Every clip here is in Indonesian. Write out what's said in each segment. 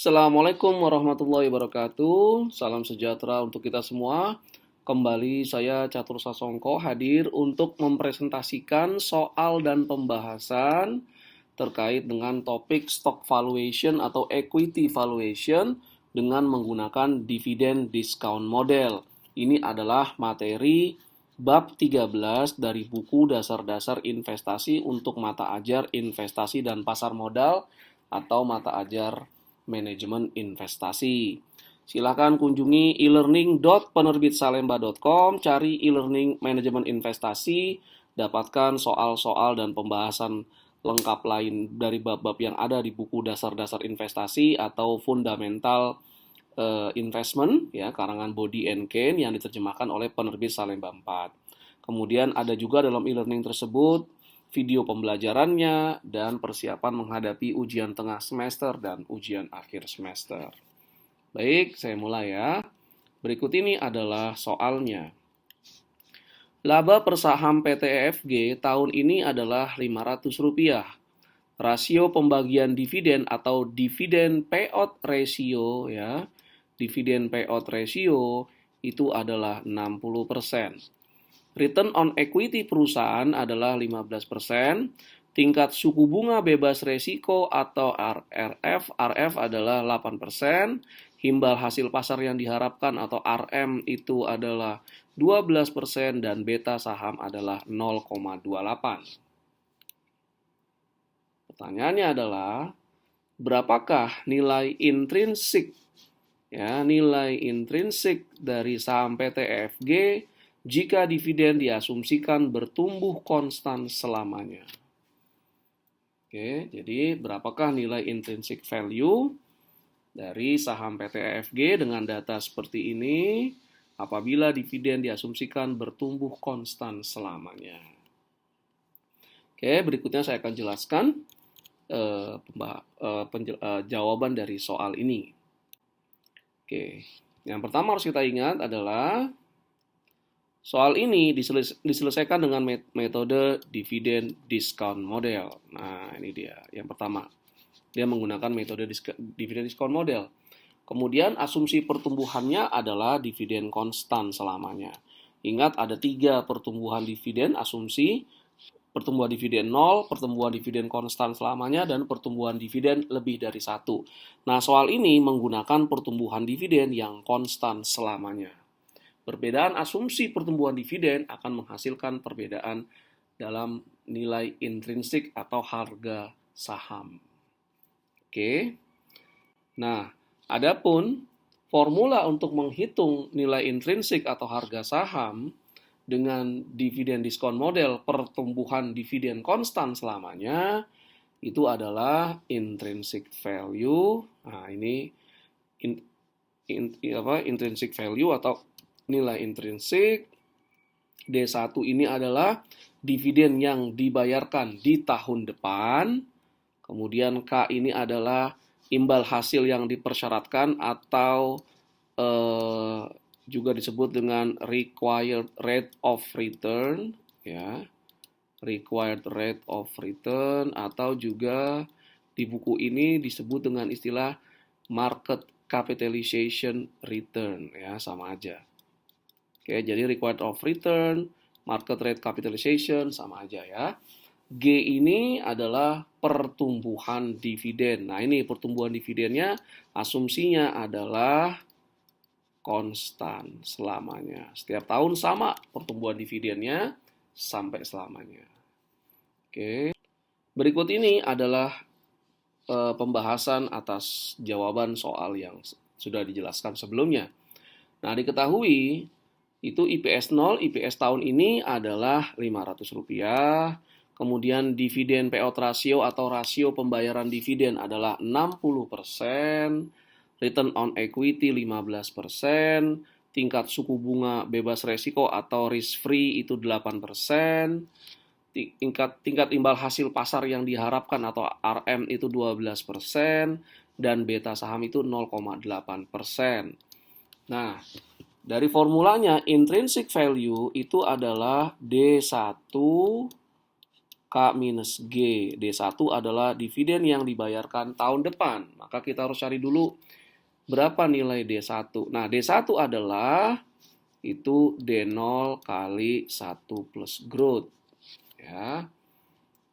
Assalamualaikum warahmatullahi wabarakatuh. Salam sejahtera untuk kita semua. Kembali saya Catur Sasongko hadir untuk mempresentasikan soal dan pembahasan terkait dengan topik stock valuation atau equity valuation dengan menggunakan dividen discount model. Ini adalah materi bab 13 dari buku Dasar-dasar Investasi untuk mata ajar investasi dan pasar modal atau mata ajar manajemen investasi. Silakan kunjungi e-learning.penerbitsalemba.com, cari e-learning manajemen investasi, dapatkan soal-soal dan pembahasan lengkap lain dari bab-bab yang ada di buku Dasar-dasar Investasi atau Fundamental Investment, ya, karangan Body and Kane yang diterjemahkan oleh penerbit Salemba 4. Kemudian ada juga dalam e-learning tersebut video pembelajarannya dan persiapan menghadapi ujian tengah semester dan ujian akhir semester. Baik, saya mulai ya. Berikut ini adalah soalnya. Laba per saham PT EFG tahun ini adalah Rp500. Rasio pembagian dividen atau dividen payout ratio, ya. Dividen payout ratio itu adalah 60%. Return on equity perusahaan adalah 15%, tingkat suku bunga bebas resiko atau RRF adalah 8%, imbal hasil pasar yang diharapkan atau RM itu adalah 12% dan beta saham adalah 0,28. Pertanyaannya adalah, berapakah nilai intrinsik, ya, nilai intrinsik dari saham PT EFG jika dividen diasumsikan bertumbuh konstan selamanya? Oke, jadi berapakah nilai intrinsic value dari saham PT EFG dengan data seperti ini apabila dividen diasumsikan bertumbuh konstan selamanya? Oke, berikutnya saya akan jelaskan jawaban dari soal ini. Oke, yang pertama harus kita ingat adalah soal ini diselesaikan dengan metode dividen discount model. Nah, ini dia. Yang pertama, dia menggunakan metode dividen discount model. Kemudian asumsi pertumbuhannya adalah dividen konstan selamanya. Ingat ada 3 pertumbuhan dividen, asumsi pertumbuhan dividen 0, pertumbuhan dividen konstan selamanya, dan pertumbuhan dividen lebih dari 1. Nah, soal ini menggunakan pertumbuhan dividen yang konstan selamanya. Perbedaan asumsi pertumbuhan dividen akan menghasilkan perbedaan dalam nilai intrinsik atau harga saham. Oke. Nah, adapun formula untuk menghitung nilai intrinsik atau harga saham dengan dividen diskon model pertumbuhan dividen konstan selamanya itu adalah intrinsic value. Nah, ini intrinsic value atau nilai intrinsik. D1 ini adalah dividen yang dibayarkan di tahun depan. Kemudian K ini adalah imbal hasil yang dipersyaratkan atau juga disebut dengan required rate of return, ya. Required rate of return atau juga di buku ini disebut dengan istilah market capitalization return, ya, sama aja. Oke, jadi required of return, market rate capitalization sama aja ya. G ini adalah pertumbuhan dividen. Nah, ini pertumbuhan dividennya asumsinya adalah konstan selamanya. Setiap tahun sama pertumbuhan dividennya sampai selamanya. Oke. Berikut ini adalah pembahasan atas jawaban soal yang sudah dijelaskan sebelumnya. Nah, diketahui itu IPS 0, IPS tahun ini adalah Rp500. Kemudian dividen payout ratio atau rasio pembayaran dividen adalah 60%, return on equity 15%, tingkat suku bunga bebas resiko atau risk free itu 8%, tingkat imbal hasil pasar yang diharapkan atau RM itu 12%, dan beta saham itu 0,8%. Nah, dari formulanya intrinsic value itu adalah D1 K minus G. D1 adalah dividen yang dibayarkan tahun depan. Maka kita harus cari dulu berapa nilai D1. Nah, D1 adalah itu D0 kali 1 plus growth. Ya.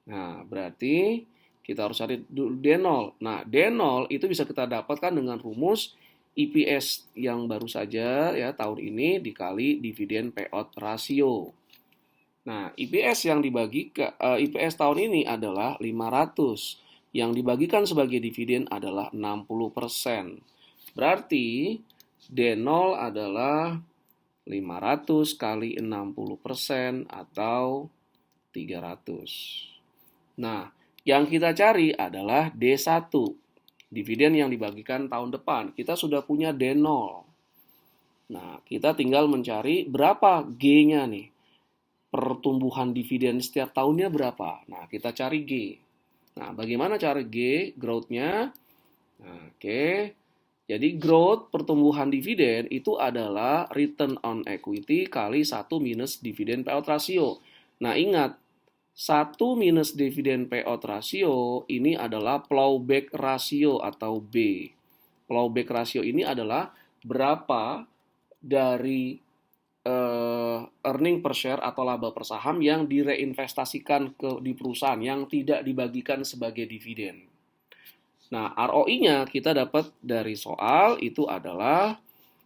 Nah, berarti kita harus cari D0. Nah, D0 itu bisa kita dapatkan dengan rumus EPS yang baru saja ya tahun ini dikali dividen payout ratio. Nah, EPS yang EPS tahun ini adalah 500. Yang dibagikan sebagai dividen adalah 60%. Berarti D0 adalah 500 kali 60% atau 300. Nah, yang kita cari adalah D1, dividen yang dibagikan tahun depan. Kita sudah punya D0. Nah, kita tinggal mencari berapa G-nya nih. Pertumbuhan dividen setiap tahunnya berapa? Nah, kita cari G. Nah, bagaimana cara G, growth-nya? Nah, oke. Jadi, growth pertumbuhan dividen itu adalah return on equity kali 1 minus dividen payout ratio. Nah, ingat, 1 minus dividen payout ratio ini adalah plowback ratio atau B. Plowback ratio ini adalah berapa dari earning per share atau laba per saham yang direinvestasikan di perusahaan yang tidak dibagikan sebagai dividen. Nah, ROI-nya kita dapat dari soal itu adalah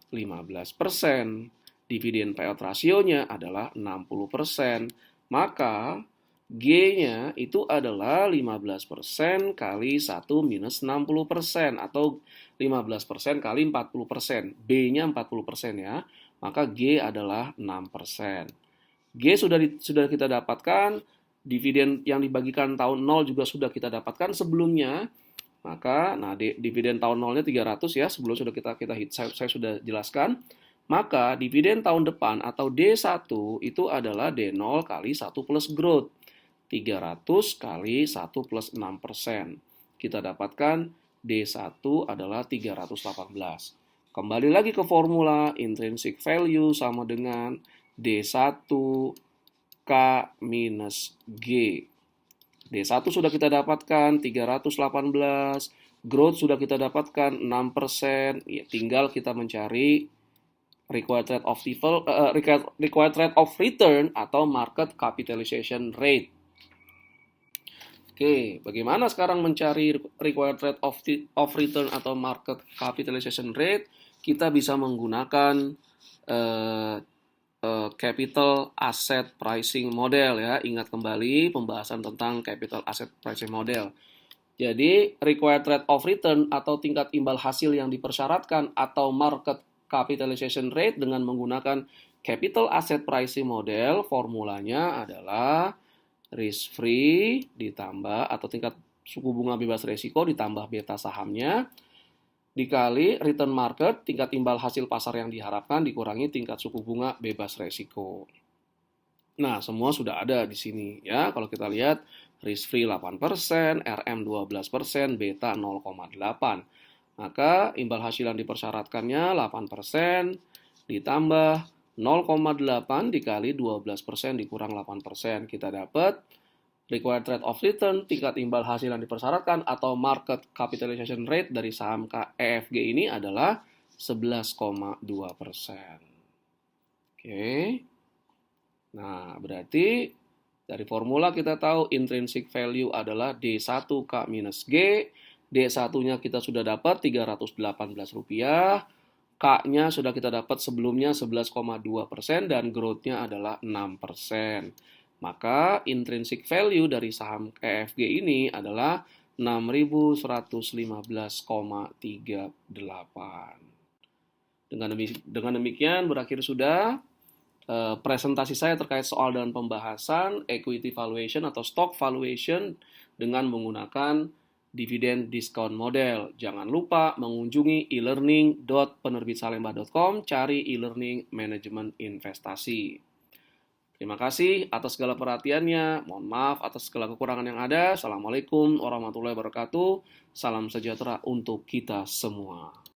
15%. Dividen payout ratio-nya adalah 60%. Maka G-nya itu adalah 15% kali 1 minus 60% atau 15% kali 40%. B-nya 40% ya. Maka G adalah 6%. G sudah kita dapatkan, dividen yang dibagikan tahun 0 juga sudah kita dapatkan sebelumnya. Maka dividen tahun 0-nya 300 ya, sebelum sudah kita saya sudah jelaskan. Maka dividen tahun depan atau D1 itu adalah D0 kali 1 plus growth. 300 kali 1 plus 6%. Kita dapatkan D1 adalah 318. Kembali lagi ke formula, intrinsic value sama dengan D1 K minus G. D1 sudah kita dapatkan 318, growth sudah kita dapatkan 6%, ya, tinggal kita mencari required rate of return atau market capitalization rate. Oke, bagaimana sekarang mencari required rate of return atau market capitalization rate? Kita bisa menggunakan capital asset pricing model ya. Ingat kembali pembahasan tentang capital asset pricing model. Jadi, required rate of return atau tingkat imbal hasil yang dipersyaratkan atau market capitalization rate dengan menggunakan capital asset pricing model, formulanya adalah risk free ditambah atau tingkat suku bunga bebas risiko ditambah beta sahamnya dikali return market, tingkat imbal hasil pasar yang diharapkan dikurangi tingkat suku bunga bebas risiko. Nah, semua sudah ada di sini ya. Kalau kita lihat risk free 8%, RM 12%, beta 0,8. Maka imbal hasil yang dipersyaratkannya 8% ditambah 0,8 dikali 12% dikurang 8%. Kita dapat required rate of return, tingkat imbal hasil yang dipersyaratkan atau market capitalization rate dari saham EFG ini adalah 11,2%. Oke. Nah, berarti dari formula kita tahu intrinsic value adalah D1K minus G. D1-nya kita sudah dapat Rp318. K-nya sudah kita dapat sebelumnya 11,2% dan growth-nya adalah 6%. Maka intrinsic value dari saham EFG ini adalah 6.115,38. Dengan demikian berakhir sudah presentasi saya terkait soal dan pembahasan equity valuation atau stock valuation dengan menggunakan dividen discount model. Jangan lupa mengunjungi e-learning.penerbitsalemba.com, cari e-learning manajemen investasi. Terima kasih atas segala perhatiannya. Mohon maaf atas segala kekurangan yang ada. Assalamualaikum warahmatullahi wabarakatuh. Salam sejahtera untuk kita semua.